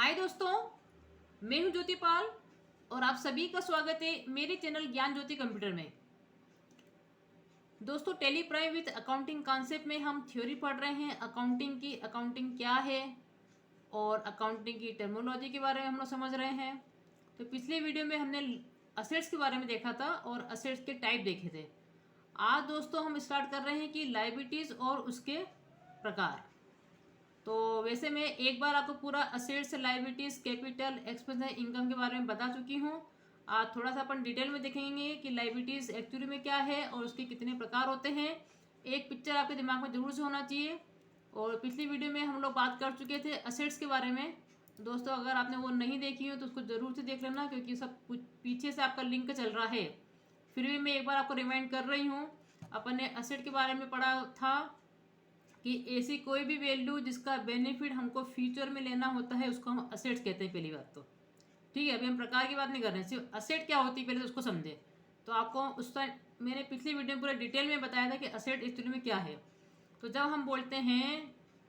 हाय दोस्तों, मैं हूं ज्योति पाल और आप सभी का स्वागत है मेरे चैनल ज्ञान ज्योति कंप्यूटर में। दोस्तों, Tally Prime with accounting concept में हम थ्योरी पढ़ रहे हैं अकाउंटिंग की। अकाउंटिंग क्या है और अकाउंटिंग की टर्मिनोलॉजी के बारे में हम लोग समझ रहे हैं। तो पिछले वीडियो में हमने असेट्स के बारे में देखा था और असेट्स के टाइप देखे थे। आज दोस्तों हम स्टार्ट कर रहे हैं कि लायबिलिटीज़ और उसके प्रकार। तो वैसे मैं एक बार आपको पूरा assets, liabilities, capital, expense, income के बारे में बता चुकी हूँ। आज थोड़ा सा अपन डिटेल में देखेंगे कि लायबिलिटीज एक्चुअली में क्या है और उसके कितने प्रकार होते हैं। एक पिक्चर आपके दिमाग में जरूर से होना चाहिए। और पिछली वीडियो में हम लोग बात कर चुके थे असेट्स के बारे में। दोस्तों, अगर आपने वो नहीं देखी हो तो उसको ज़रूर से देख लेना, क्योंकि सब कुछ पीछे से आपका लिंक चल रहा है। फिर भी मैं एक बार आपको रिमाइंड कर रही हूँ। अपन ने असेट के बारे में पढ़ा था कि ऐसी कोई भी वैल्यू जिसका बेनिफिट हमको फ्यूचर में लेना होता है उसको हम असेट्स कहते हैं। पहली बात तो ठीक है, अभी हम प्रकार की बात नहीं कर रहे हैं, सिर्फ असेट क्या होती है पहले तो उसको समझे। तो आपको उस टाइम मैंने पिछली वीडियो में पूरा डिटेल में बताया था कि असेट एक्चुअली में क्या है। तो जब हम बोलते हैं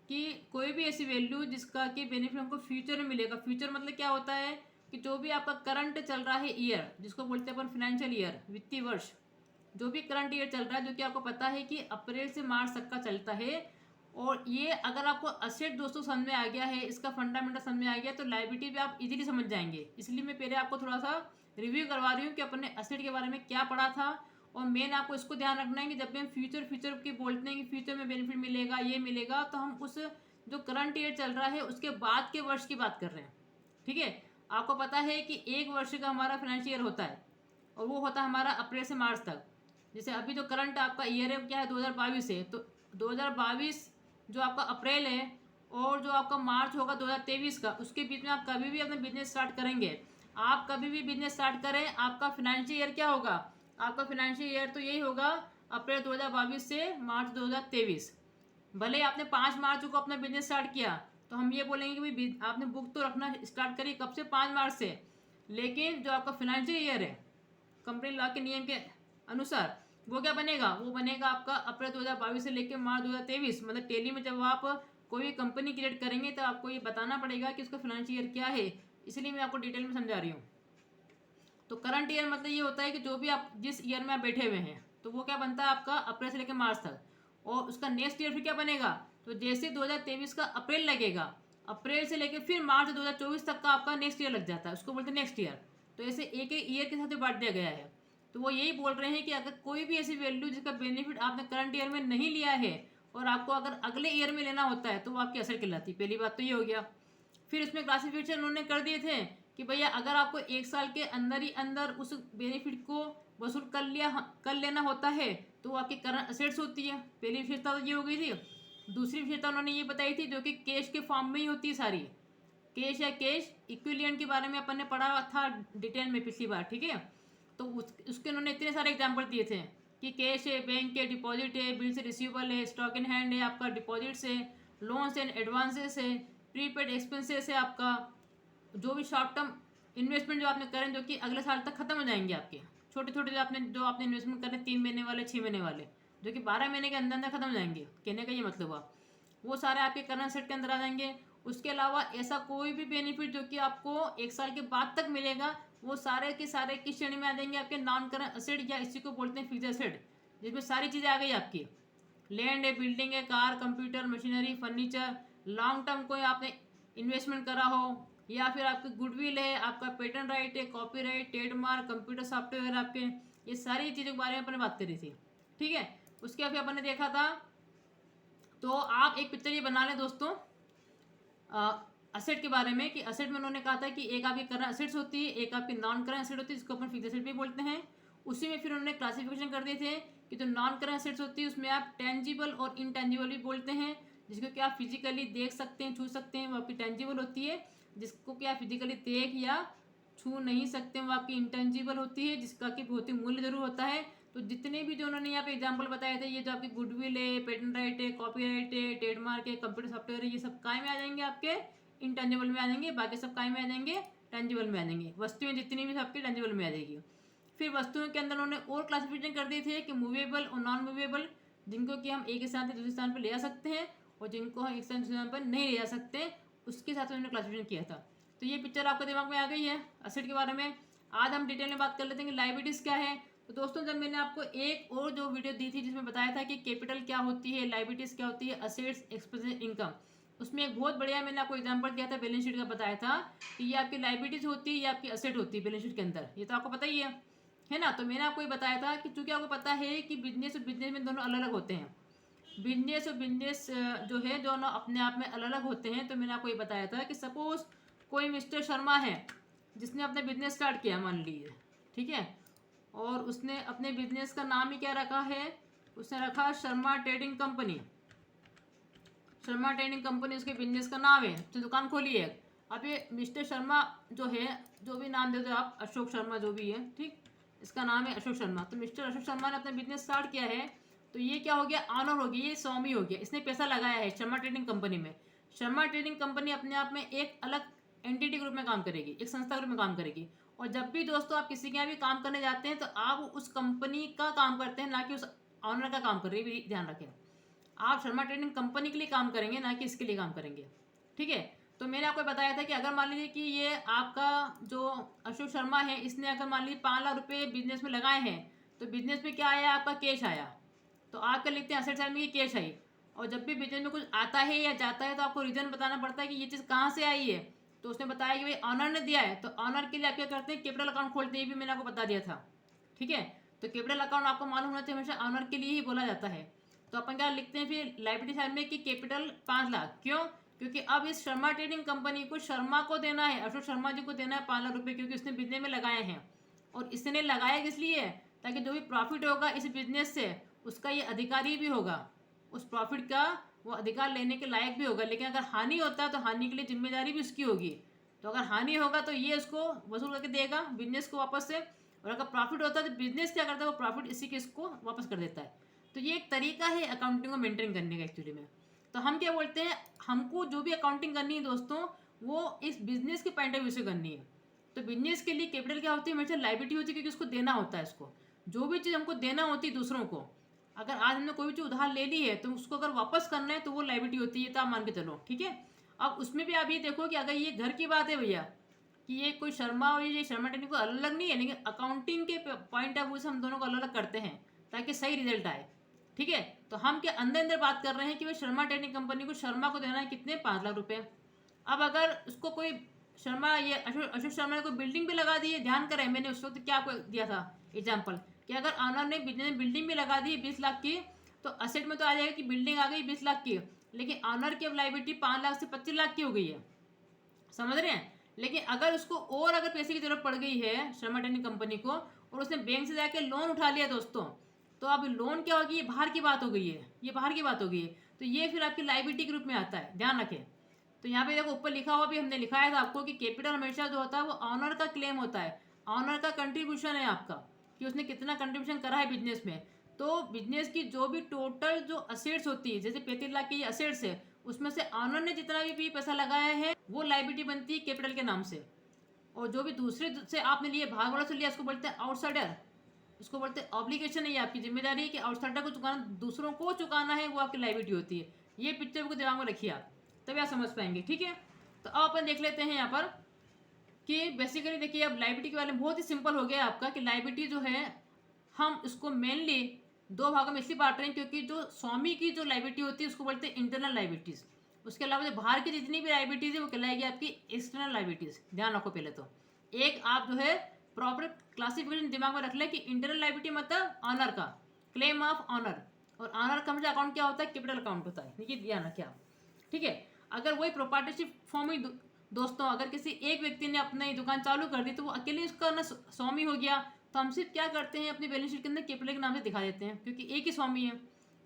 कि कोई भी ऐसी वैल्यू जिसका कि बेनिफिट हमको फ्यूचर में मिलेगा, फ्यूचर मतलब क्या होता है कि जो भी आपका करंट चल रहा है ईयर, जिसको बोलते हैं अपन फाइनेंशियल ईयर, वित्तीय वर्ष, जो भी करंट ईयर चल रहा है, जो कि आपको पता है कि अप्रैल से मार्च तक का चलता है। और ये अगर आपको असेट दोस्तों समझ में आ गया है, इसका फंडामेंटल समझ में आ गया, तो लायबिलिटी भी आप इजीली समझ जाएंगे। इसलिए मैं पहले आपको थोड़ा सा रिव्यू करवा रही हूँ कि अपन ने असेट के बारे में क्या पढ़ा था। और मेन आपको इसको ध्यान रखना है कि जब भी हम फ्यूचर फ्यूचर की बोलते हैं कि फ्यूचर में बेनिफिट मिलेगा, ये मिलेगा, तो हम उस जो करंट ईयर चल रहा है उसके बाद के वर्ष की बात कर रहे हैं। ठीक है, आपको पता है कि एक वर्ष का हमारा फाइनेंशियल ईयर होता है और वो होता है हमारा अप्रैल से मार्च तक। जैसे अभी जो करंट आपका ईयर है क्या है, 2022 है, तो 2022 जो आपका अप्रैल है और जो आपका मार्च होगा 2023 का, उसके बीच में आप कभी भी अपना बिजनेस स्टार्ट करेंगे, आप कभी भी बिजनेस स्टार्ट करें, आपका फाइनेंशियल ईयर क्या होगा, आपका फाइनेंशियल ईयर तो यही होगा अप्रैल 2022 से मार्च 2023। भले ही आपने 5 मार्च को अपना बिजनेस स्टार्ट किया, तो हम ये बोलेंगे कि भाई आपने बुक तो रखना स्टार्ट करी कब से, 5 मार्च से। लेकिन जो आपका फाइनेंशियल ईयर है कंपनी लॉ के नियम के अनुसार वो क्या बनेगा, वो बनेगा आपका अप्रैल 2022 से लेकर मार्च 2023। मतलब टेली में जब आप कोई भी कंपनी क्रिएट करेंगे तो आपको ये बताना पड़ेगा कि उसका फाइनेंशियल ईयर क्या है। इसलिए मैं आपको डिटेल में समझा रही हूँ। तो करंट ईयर मतलब ये होता है कि जो भी आप जिस ईयर में आप बैठे हुए हैं, तो वो क्या बनता है आपका अप्रैल से लेकर मार्च तक। और उसका नेक्स्ट ईयर फिर क्या बनेगा, तो जैसे 2023 का अप्रैल लगेगा, अप्रैल से लेकर फिर मार्च 2024 तक का आपका नेक्स्ट ईयर लग जाता है, उसको बोलते हैं नेक्स्ट ईयर। तो ऐसे एक एक ईयर के साथ बांट दिया गया है। तो वो यही बोल रहे हैं कि अगर कोई भी ऐसी वैल्यू जिसका बेनिफिट आपने करंट ईयर में नहीं लिया है और आपको अगर अगले ईयर में लेना होता है, तो वो आपकी असर कहलाती है। पहली बात तो ये हो गया। फिर उसमें क्लासिफिकेशन उन्होंने कर दिए थे कि भैया अगर आपको 1 साल के अंदर ही अंदर उस बेनिफिट को वसूल कर लेना होता है, तो वो आपकी करंट असेट्स होती है। पहली विशेषता तो ये हो गई थी। दूसरी विशेषता उन्होंने ये बताई थी जो कि कैश के फॉर्म में ही होती है सारी। कैश या कैश इक्विलियंट के बारे में अपन ने पढ़ा था डिटेल में पिछली बार। ठीक है, तो उसके उन्होंने इतने सारे एग्जाम्पल दिए थे कि कैश है, बैंक के डिपॉजिट है, बिल से रिसीवेबल है, स्टॉक इन हैंड है, आपका डिपॉजिट्स है, लोन्स एंड एडवांसेस है, प्रीपेड एक्सपेंसेस है, आपका जो भी शॉर्ट टर्म इन्वेस्टमेंट जो आपने करें जो कि अगले साल तक खत्म हो जाएंगे आपके, छोटे छोटे जो आपने इन्वेस्टमेंट करें 3 महीने वाले, 6 महीने वाले, जो कि 12 महीने के अंदर अंदर खत्म हो जाएंगे। कहने का ये मतलब हुआ वो सारे आपके करंट सेट के अंदर आ जाएंगे। उसके अलावा ऐसा कोई भी बेनिफिट जो कि आपको 1 साल के बाद तक मिलेगा, वो सारे के सारे किस श्रेणी में आ जाएंगे, आपके नॉन करंट एसेट, या इसी को बोलते हैं फिक्स्ड एसेट, जिसमें सारी चीज़ें आ गई आपकी। लैंड है, बिल्डिंग है, car, computer, machinery, furniture, long term कोई आपने इन्वेस्टमेंट करा हो, या फिर आपकी गुडविल है, आपका पेटेंट राइट है, कॉपीराइट, ट्रेडमार्क, कंप्यूटर सॉफ्टवेयर आपके, ये सारी चीज़ों के बारे में अपन ने बात करी थी। ठीक है, उसके बाद अपन ने देखा था। तो आप एक पिक्चर ये बना लें दोस्तों असेट के बारे में, कि असेट में उन्होंने कहा था कि एक आपकी करंट असेट्स होती है, एक आपकी नॉन करंट असेट होती है, जिसको अपन फिक्स्ड असेट भी बोलते हैं। उसी में फिर उन्होंने क्लासिफिकेशन कर दिए थे कि जो नॉन करंट असेट्स होती है उसमें आप टेंजिबल और इनटेंजिबल भी बोलते हैं, जिसको कि आप फिजिकली देख सकते हैं, छू सकते हैं, वो आपकी टेंजिबल होती है। जिसको कि आप फिजिकली देख या छू नहीं सकते हैं वो आपकी इंटेंजिबल होती है, जिसका कि भौतिक मूल्य जरूर होता है। तो जितने भी जो उन्होंने यहाँ पे एग्जांपल बताए थे, ये जो आपकी गुडविल है, पेटेंट राइट है, कॉपीराइट है, ट्रेडमार्क है, कंप्यूटर सॉफ्टवेयर है, ये सब काय में आ जाएंगे, आपके इंटेंजिबल में आ जाएंगे। बाकी सब काय में आ जाएंगे, टेंजिबल में आ जाएंगे। वस्तुएं जितनी भी सबके टेंजिबल में आ जाएगी। फिर वस्तुओं के अंदर उन्होंने और क्लासिफिकेशन कर दिए थे कि मूवेबल और नॉन मूवेबल, जिनको कि हम एक स्थान से दूसरे स्थान पर ले जा सकते हैं और जिनको हम एक स्थान से दूसरे स्थान पर नहीं ले जा सकते, उसके साथ उन्होंने क्लासिफिकेशन किया था। तो ये पिक्चर आपके दिमाग में आ गई है असेट के बारे में। आज हम डिटेल में बात कर लेते हैं कि लायबिलिटीज़ क्या है। तो दोस्तों जब मैंने आपको एक और जो वीडियो दी थी जिसमें बताया था कि कैपिटल क्या होती है, लायबिलिटीज़ क्या होती है, असेट्स, एक्सपेंसेस, इनकम, उसमें एक बहुत बढ़िया मैंने आपको एग्जांपल दिया था, बैलेंस शीट का बताया था कि ये आपकी लायबिलिटीज़ होती है, ये आपकी असेट होती है बैलेंस शीट के अंदर, ये तो आपको पता ही है ना। तो मैंने आपको ये बताया था कि चूंकि आपको पता है कि बिजनेस और बिजनेस में दोनों अलग अलग होते हैं, बिजनेस और बिजनेस जो है दोनों अपने आप में अलग अलग होते हैं। तो मैंने आपको ये बताया था कि सपोज कोई मिस्टर शर्मा है जिसने अपना बिजनेस स्टार्ट किया मान लीजिए, ठीक है, और उसने अपने बिजनेस का नाम ही क्या रखा है, उसने रखा Sharma trading company. Sharma trading company उसके बिजनेस का नाम है, तो दुकान खोली है। अब ये मिस्टर शर्मा जो है, जो भी नाम दे दो आप, अशोक शर्मा जो भी है, ठीक, इसका नाम है अशोक शर्मा। तो मिस्टर अशोक शर्मा ने अपना बिजनेस स्टार्ट किया है, तो ये क्या हो गया, ऑनर हो गया, ये स्वामी हो गया, इसने पैसा लगाया है शर्मा ट्रेडिंग कंपनी में। शर्मा ट्रेडिंग कंपनी अपने आप में एक अलग एंटिटी के रूप में काम करेगी, एक संस्था के रूप में काम करेगी। और जब भी दोस्तों आप किसी के यहाँ भी काम करने जाते हैं तो आप उस कंपनी का काम करते हैं, ना कि उस ऑनर का काम कर रहे हैं, ध्यान रखें। आप शर्मा ट्रेडिंग कंपनी के लिए काम करेंगे, ना कि इसके लिए काम करेंगे, ठीक है। तो मैंने आपको बताया था कि अगर मान लीजिए कि ये आपका जो अशोक शर्मा है, इसने अगर मान लीजिए 5 लाख रुपए बिजनेस में लगाए हैं, तो बिजनेस में क्या आया, आपका कैश आया, तो आप क्या लिखते हैं, असेट साइड में कि कैश आई। और जब भी बिजनेस में कुछ आता है या जाता है तो आपको रीजन बताना पड़ता है कि ये चीज़ कहाँ से आई है। तो उसने बताया कि भाई ऑनर ने दिया है, तो ऑनर के लिए आप क्या करते हैं, कैपिटल अकाउंट खोलते हैं, ये भी मैंने आपको बता दिया था, ठीक है। तो कैपिटल अकाउंट आपको मालूम होना चाहिए, हमेशा ऑनर के लिए ही बोला जाता है। तो अपन क्या लिखते हैं फिर लायबिलिटी साइड में कि कैपिटल 5 लाख, क्यों, क्योंकि अब इस शर्मा ट्रेडिंग कंपनी को शर्मा को देना है, अशोक शर्मा जी को देना है 5 लाख रुपए, क्योंकि उसने बिजनेस में लगाए हैं। और इसने लगाया किस लिए, ताकि जो भी प्रॉफिट होगा इस बिजनेस से उसका ये अधिकारी भी होगा, उस प्रॉफिट का वो अधिकार लेने के लायक भी होगा। लेकिन अगर हानि होता है तो हानि के लिए जिम्मेदारी भी उसकी होगी। तो अगर हानि होगा तो ये उसको वसूल करके देगा बिजनेस को वापस से, और अगर प्रॉफिट होता है तो बिजनेस क्या करता है, वो प्रॉफिट इसी के इसको वापस कर देता है। तो ये एक तरीका है अकाउंटिंग को मेंटेन करने का एक्चुअली में। तो हम क्या बोलते हैं, हमको जो भी अकाउंटिंग करनी है दोस्तों, वो इस बिजनेस के पॉइंट ऑफ व्यू से करनी है। तो बिजनेस के लिए कैपिटल क्या होती है, हमेशा लायबिलिटी होती है, क्योंकि उसको देना होता है। इसको जो भी चीज़ हमको देना होती है दूसरों को, अगर आज हमने कोई भी चीज़ उधार ले ली है तो उसको अगर वापस करना है तो वो लायबिलिटी होती है, तो आप मान के चलो, ठीक है। अब उसमें भी आप ये देखो कि अगर ये घर की बात है भैया, कि ये कोई शर्मा और ये शर्मा टेक्निक को अलग अलग नहीं है, लेकिन अकाउंटिंग के पॉइंट ऑफ व्यू से हम दोनों को अलग अलग करते हैं ताकि सही रिजल्ट आए, ठीक है। तो हम क्या अंदर अंदर बात कर रहे हैं कि भाई शर्मा टेक्निक कंपनी को शर्मा को देना है कितने, 5 लाख रुपए। अब अगर उसको कोई शर्मा, ये अशोक शर्मा ने कोई बिल्डिंग भी लगा दी है, ध्यान करें मैंने उस वक्त क्या आपको दिया था एग्जाम्पल, कि अगर ऑनर ने बिजनेस में बिल्डिंग भी लगा दी 20 लाख की, तो असेट में तो आ जाएगा कि बिल्डिंग आ गई 20 लाख की, लेकिन ऑनर की अब लायबिलिटी 5 लाख से 25 लाख की हो गई है, समझ रहे हैं। लेकिन अगर उसको और अगर पैसे की जरूरत पड़ गई है शर्मा टेक्निक कंपनी को, और उसने बैंक से जाके लोन उठा लिया दोस्तों, तो अब लोन क्या होगी, ये बाहर की बात हो गई है, ये बाहर की बात हो गई है। तो ये फिर आपकी लायबिलिटी के रूप में आता है, ध्यान रखें। तो यहाँ पे देखो ऊपर लिखा हुआ भी हमने लिखाया था आपको कि कैपिटल हमेशा जो होता है वो ऑनर का क्लेम होता है, ऑनर का कंट्रीब्यूशन है आपका, कि उसने कितना कंट्रीब्यूशन करा है बिजनेस में। तो बिजनेस की जो भी टोटल जो असेट्स होती है, जैसे 35 लाख की असेट्स है, उसमें से ऑनर ने जितना भी पैसा लगाया है वो लायबिलिटी बनती है कैपिटल के नाम से। और जो भी दूसरे से आपने लिए, भाग वाला से लिया, उसको बोलते हैं आउटसाइडर, उसको बोलते हैं ऑब्लिगेशन है, ये आपकी जिम्मेदारी है कि आउटसाइडर को चुकाना, दूसरों को चुकाना है, वो आपकी लायबिलिटी होती है। ये पिक्चर को दिमाग में रखिए आप, तभी आप समझ पाएंगे, ठीक है। तो अब अपन देख लेते हैं यहाँ पर कि बेसिकली देखिए अब लायबिलिटी के बारे में बहुत ही सिंपल हो गया आपका, कि लायबिलिटी जो है हम इसको मेनली 2 भागों में इसलिए बांट रहे हैं, क्योंकि जो स्वामी की जो लायबिलिटी होती है उसको बोलते हैं इंटरनल लायबिलिटीज़। उसके अलावा जो बाहर की जितनी भी लायबिलिटीज़ है वो कहलाएगी आपकी एक्सटर्नल लायबिलिटीज़। ध्यान रखो पहले तो एक आप जो है प्रॉपर क्लासिफिकेशन दिमाग में रख लें कि इंटरनल लायबिलिटी मतलब ऑनर का क्लेम ऑफ ऑनर, और ऑनर का मुझे अकाउंट क्या होता है, कैपिटल अकाउंट होता है, ये ध्यान रखें आप, ठीक है। अगर वही प्रोपार्टरशिप फॉर्म में दोस्तों अगर किसी एक व्यक्ति ने अपनी दुकान चालू कर दी तो वो अकेले उसका ना स्वामी हो गया, तो हम सिर्फ क्या करते हैं अपनी बैलेंस शीट के अंदर कैपिटल के नाम से दिखा देते हैं, क्योंकि एक ही स्वामी है।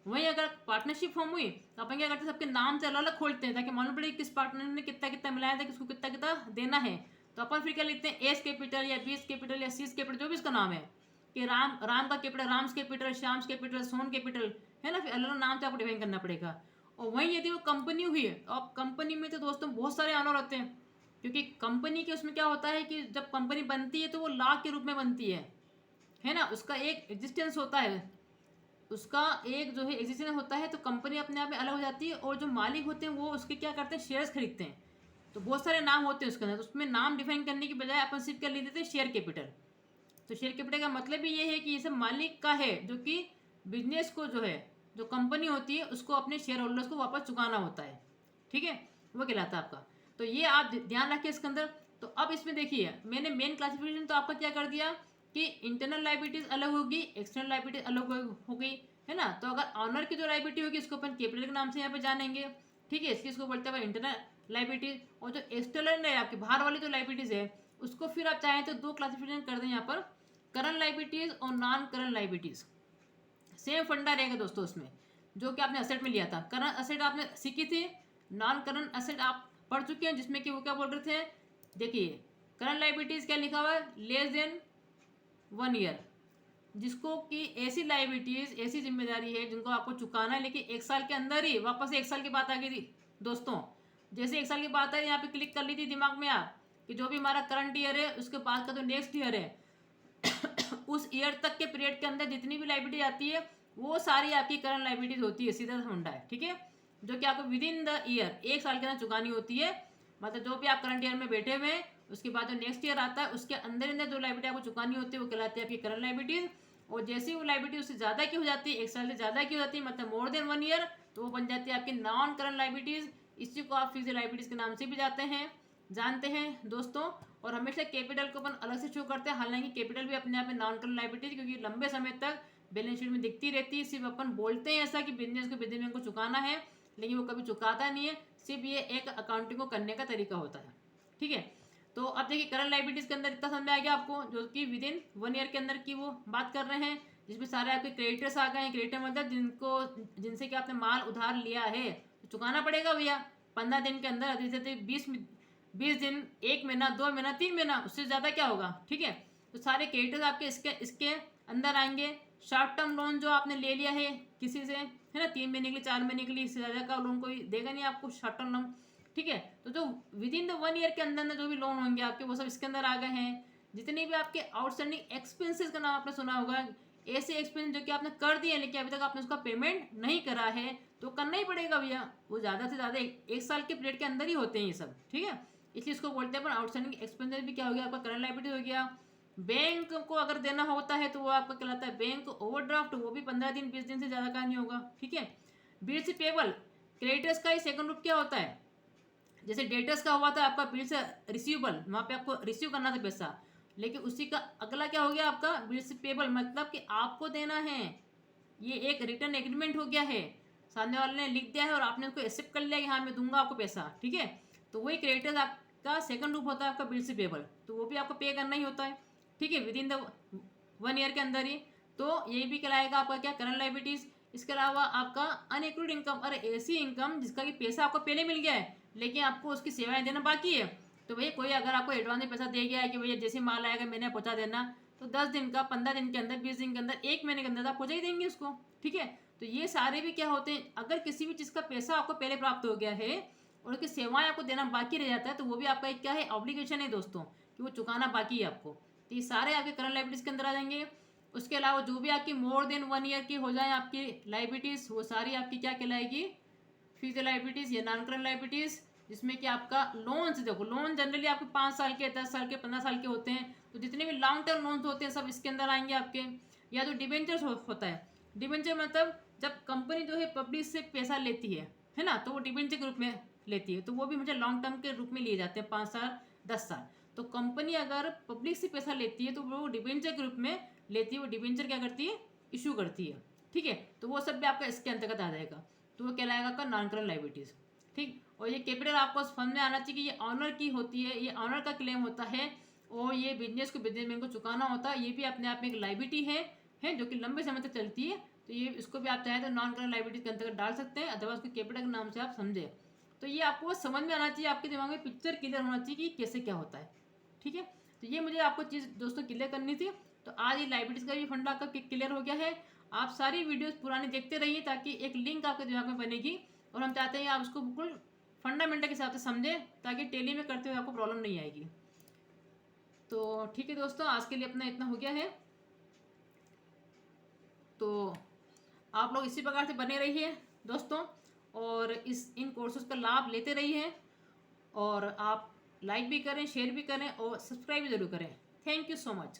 वहीं अगर पार्टनरशिप फॉर्म हुई तो अपन क्या करते हैं, सबके नाम से अलग अलग खोलते हैं ताकि मालूम पड़े किस पार्टनर ने कितना कितना मिलाया था, किसको कितना कितना देना है। तो अपन फिर क्या लिखते हैं, एस कैपिटल या बीस कैपिटल या सीस कैपिटल, जो भी इसका नाम है, कि राम का capital Ram's capital, Shyam's capital, son capital, है ना, फिर अलग अलग नाम से आपको डिफाइन करना पड़ेगा। और वहीं यदि वो कंपनी हुई है, अब कंपनी में तो दोस्तों बहुत सारे ऑनर होते हैं, क्योंकि कंपनी के उसमें क्या होता है कि जब कंपनी बनती है तो वो लॉ के रूप में बनती है ना, उसका एक एग्जिस्टेंस होता है, उसका एक जो है एग्जिस्टेंस होता है। तो कंपनी अपने आप में अलग हो जाती है, और जो मालिक होते हैं वो उसके क्या करते हैं, शेयर्स खरीदते हैं। तो बहुत सारे नाम होते हैं उसके अंदर, तो उसमें नाम डिफाइन करने की बजाय अपन सिर्फ क्या ले देते हैं, शेयर कैपिटल। तो शेयर कैपिटल का मतलब ही ये है कि ये सब मालिक का है, जो कि बिजनेस को जो है, जो कंपनी होती है उसको अपने शेयर होल्डर्स को वापस चुकाना होता है, ठीक है, वो कहलाता है आपका। तो ये आप ध्यान रखिए इसके अंदर। तो अब इसमें देखिए मैंने मेन क्लासिफिकेशन तो आपका क्या कर दिया कि इंटरनल लाइबिलिटीज अलग होगी, एक्सटर्नल लाइबिलिटीज अलग हो गई, है ना। तो अगर ऑनर की जो लाइबिलिटी होगी इसको अपन कैपिटल के नाम से यहाँ पे जानेंगे, ठीक है, इसको बोलते हैं इंटरनल लाइबिलिटीज। और जो एक्सटर्नल है आपके बाहर वाली जो लाइबिलिटीज है उसको फिर आप चाहें तो दो क्लासिफिकेशन कर दें यहाँ पर, करंट लाइबिलिटीज और नॉन करंट लाइबिलिटीज। सेम फंडा रहेगा दोस्तों उसमें, जो कि आपने असेट में लिया था। करंट असेट आपने सीखी थी, नॉन करंट असेट आप पढ़ चुके हैं, जिसमें कि वो क्या बोल रहे थे, देखिए करंट लाइबिलिटीज क्या लिखा हुआ है, लेस देन 1 ईयर, जिसको कि ऐसी लाइबिलिटीज, ऐसी जिम्मेदारी है जिनको आपको चुकाना है लेकिन 1 साल के अंदर ही। वापस 1 साल की बात आ गई थी दोस्तों, जैसे 1 साल की बात है यहाँ पे क्लिक कर ली थी दिमाग में आप कि जो भी हमारा करंट ईयर है उसके बाद का जो नेक्स्ट ईयर है उस ईयर तक के पीरियड के अंदर जितनी भी लाइबिलिटी आती है वो सारी आपकी करंट लाइबिलिटीज होती है, सीधा फंडा है, ठीक है, जो कि आपको विद इन द ईयर 1 साल के अंदर चुकानी होती है। मतलब जो भी आप करंट ईयर में बैठे हुए हैं उसके बाद जो नेक्स्ट ईयर आता है उसके अंदर अंदर जो लाइबिलिटी आपको चुकानी होती है वो कहलाती है आपकी करंट लाइबिलिटीज। और जैसे ही वो लाइबिलिटी उससे ज़्यादा की हो जाती है, 1 साल से ज़्यादा की हो जाती है, मतलब मोर देन 1 ईयर, तो वो बन जाती है आपकी नॉन करंट लाइबिलिटीज। इसी को आप फिक्स्ड लाइबिलिटीज के नाम से भी जानते हैं दोस्तों। और हमेशा कैपिटल को अपन अलग से शो करते हैं, हालांकि कैपिटल भी अपने आप में नॉन करंट लाइबिलिटीज, क्योंकि लंबे समय तक बैलेंस शीट में दिखती रहती है। सिर्फ अपन बोलते हैं ऐसा कि बिजनेस को चुकाना है, लेकिन वो कभी चुकाता नहीं है, सिर्फ ये एक अकाउंटिंग को करने का तरीका होता है, ठीक है। तो अब देखिए करंट लाइबिलिटीज के अंदर इतना समझ में आ गया आपको, जो कि विद इन 1 ईयर के अंदर की वो बात कर रहे हैं, जिसमें सारे आपके क्रेडिटर्स आ गए हैं। क्रेडिटर मतलब जिनसे कि आपने माल उधार लिया है तो चुकाना पड़ेगा भैया 15 दिन के अंदर, जैसे 20 दिन, 1 महीना, 2 महीना, 3 महीना, उससे ज़्यादा क्या होगा, ठीक है। तो सारे क्रेडिटर्स आपके इसके अंदर आएंगे। शॉर्ट टर्म लोन जो आपने ले लिया है किसी से, है ना, 3 महीने के लिए, 4 महीने के लिए, इससे ज़्यादा का लोन कोई देगा नहीं आपको, शॉर्ट टर्म लोन, ठीक है। तो जो विद इन द 1 ईयर के अंदर जो भी लोन होंगे आपके वो सब इसके अंदर आ गए हैं। जितने भी आपके आउटस्टैंडिंग एक्सपेंसेस का नाम आपने सुना होगा, ऐसे एक्सपेंस जो कि आपने कर दिए लेकिन अभी तक आपने उसका पेमेंट नहीं करा है, तो करना ही पड़ेगा भैया। वो ज़्यादा से ज़्यादा 1 साल के पीरियड के अंदर ही होते हैं ये सब, ठीक है। इसलिए इसको बोलते हैं अपन आउटस्टैंडिंग एक्सपेंसेस भी क्या हो गया आपका करंट लायबिलिटी हो गया। बैंक को अगर देना होता है तो वो आपका कहलाता है बैंक ओवरड्राफ्ट, वो भी 15 दिन 20 दिन से ज़्यादा का नहीं होगा, ठीक है। बिल्स पेबल, क्रेडिटर्स का ही सेकंड रूप क्या होता है, जैसे डेटर्स का हुआ था आपका बिल्स रिसीवेबल, वहाँ पे आपको रिसीव करना था पैसा, लेकिन उसी का अगला क्या हो गया आपका बिल्स पेबल, मतलब कि आपको देना है। ये एक रिटर्न एग्रीमेंट हो गया है, सामने वाले ने लिख दिया है और आपने उसको एक्सेप्ट कर लिया कि हाँ मैं दूंगा आपको पैसा, ठीक है। तो वही क्रेडिटर्स आपका सेकंड रूप होता है आपका बिल्स पेबल, तो वो भी आपको पे करना ही होता है, ठीक है, विद इन द 1 ईयर के अंदर ही। तो ये भी कहलाएगा आपका क्या करंट लायबिलिटीज। इसके अलावा आपका अनएक्रूड इनकम, और ऐसी इनकम जिसका कि पैसा आपको पहले मिल गया है लेकिन आपको उसकी सेवाएं देना बाकी है। तो भैया कोई अगर आपको एडवांस में पैसा दे गया है कि भैया जैसे माल आएगा मैंने पहुंचा देना, तो 10 दिन का, 15 दिन के अंदर, 20 दिन के अंदर, 1 महीने के अंदर आप पहुंचा ही देंगे उसको, ठीक है। तो ये सारे भी क्या होते हैं, अगर किसी भी चीज़ का पैसा आपको पहले प्राप्त हो गया है और उसकी सेवाएं आपको देना बाकी रह जाता है, तो वो भी आपका एक क्या है, ऑब्लिगेशन है दोस्तों, कि वो चुकाना बाकी है आपको। तो ये सारे आपके करंट लायबिलिटीज के अंदर आ जाएंगे। उसके अलावा जो भी आपकी मोर देन 1 ईयर की हो जाए आपकी लायबिलिटीज, वो सारी आपकी क्या कहलाएगी, फिक्स्ड लायबिलिटीज या नॉन करंट लायबिलिटीज। जिसमें कि आपका लोन्स, देखो लोन जनरली आपके 5 साल के, 10 साल के, 15 साल के होते हैं, तो जितने भी लॉन्ग टर्म लोन्स होते हैं सब इसके अंदर आएंगे आपके। या जो डिबेंचर्स होता है, डिबेंचर मतलब जब कंपनी जो है पब्लिक से पैसा लेती है ना, तो वो डिबेंचर के रूप में लेती है, तो वो भी मुझे लॉन्ग टर्म के रूप में लिए जाते हैं, 5 साल, 10 साल। तो कंपनी अगर पब्लिक से पैसा लेती है तो वो डिबेंचर के रूप में लेती है, वो डिबेंचर क्या करती है, इशू करती है, ठीक है। तो वो सब भी आपका इसके अंतर्गत आ जाएगा, तो वो कहलाएगा आपका नॉन करंट लायबिलिटीज, ठीक। और ये कैपिटल आपको समझ में आना चाहिए कि ये ऑनर की होती है, ये ऑनर का क्लेम होता है, और ये बिजनेसमैन को चुकाना होता है। ये भी अपने आप में एक लायबिलिटी है जो कि लंबे समय तक चलती है। तो ये इसको भी आप चाहें तो नॉन करंट लायबिलिटीज के अंतर्गत डाल सकते हैं, अथवा उसके कैपिटल के नाम से आप समझे। तो ये आपको समझ में आना चाहिए, आपके दिमाग में पिक्चर क्लियर होना चाहिए कि कैसे क्या होता है, ठीक है। तो ये मुझे आपको चीज़ दोस्तों क्लियर करनी थी। तो आज ये लायबिलिटीज का भी फंडा आपका क्लियर हो गया है। आप सारी वीडियोस पुरानी देखते रहिए ताकि एक लिंक आपके दिमाग में बनेगी, और हम चाहते हैं आप उसको बिल्कुल फंडामेंटल के हिसाब से समझें ताकि टेली में करते हुए आपको प्रॉब्लम नहीं आएगी। तो ठीक है दोस्तों, आज के लिए अपना इतना हो गया है। तो आप लोग इसी प्रकार से बने रहिए दोस्तों, और इन कोर्सेज का लाभ लेते रहिए। और आप लाइक भी करें, शेयर भी करें और सब्सक्राइब भी ज़रूर करें। Thank you so much.